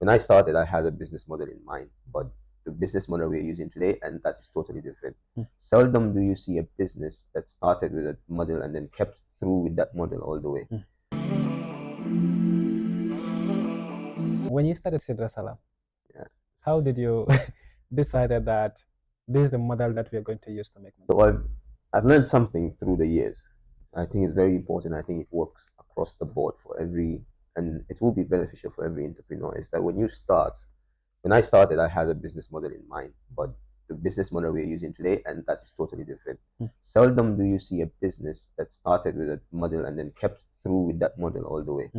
when I started, I had a business model in mind, but the business model we're using today, and that is totally different. Seldom do you see a business that started with a model and then kept through with that model all the way. When you started Sidra Salam, Yeah. how did you decided that this is the model that we are going to use to make money? So I've learned something through the years. I think it's very important. I think it works across the board for every, and it will be beneficial for every entrepreneur. Is that when I started, I had a business model in mind, but the business model we're using today, and that is totally different. Seldom do you see a business that started with a model and then kept through with that model all the way.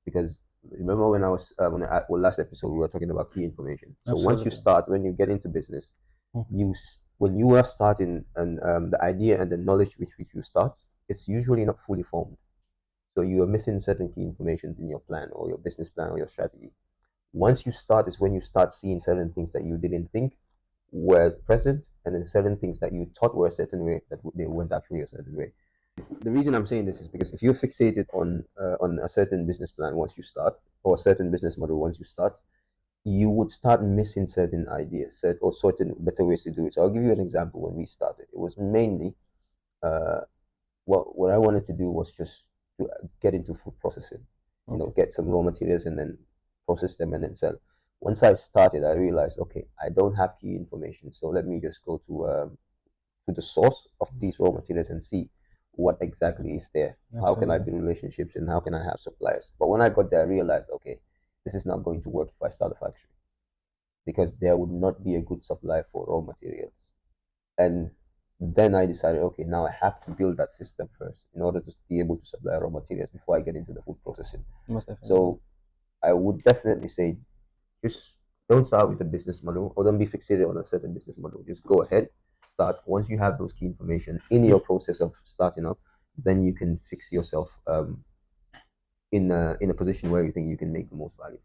Because remember when I was last episode we were talking about key information. So once you start, when you get into business, when you are starting, and the idea and the knowledge with which you start, it's usually not fully formed. So you are missing certain key information in your plan or your business plan or your strategy. Once you start is when you start seeing certain things that you didn't think were present, and then certain things that you thought were a certain way that they weren't actually a certain way. The reason I'm saying this is because if you're fixated on a certain business plan once you start, or a certain business model once you start, you would start missing certain ideas, or certain better ways to do it. So I'll give you an example. When we started, it was mainly uh, what I wanted to do was just to get into food processing. Get some raw materials and then process them and then sell. Once I started, I realized, okay, I don't have key information, so let me just go to the source of these raw materials and see what exactly is there. How can I build relationships and how can I have suppliers? But when I got there, I realized, okay, this is not going to work if I start a factory, because there would not be a good supply for raw materials. And then I decided, okay, now I have to build that system first in order to be able to supply raw materials before I get into the food processing. Most definitely. So I would definitely say, just don't start with a business model, or don't be fixated on a certain business model. Just go ahead, start. Once you have those key information in your process of starting up, then you can fix yourself in a position where you think you can make the most value.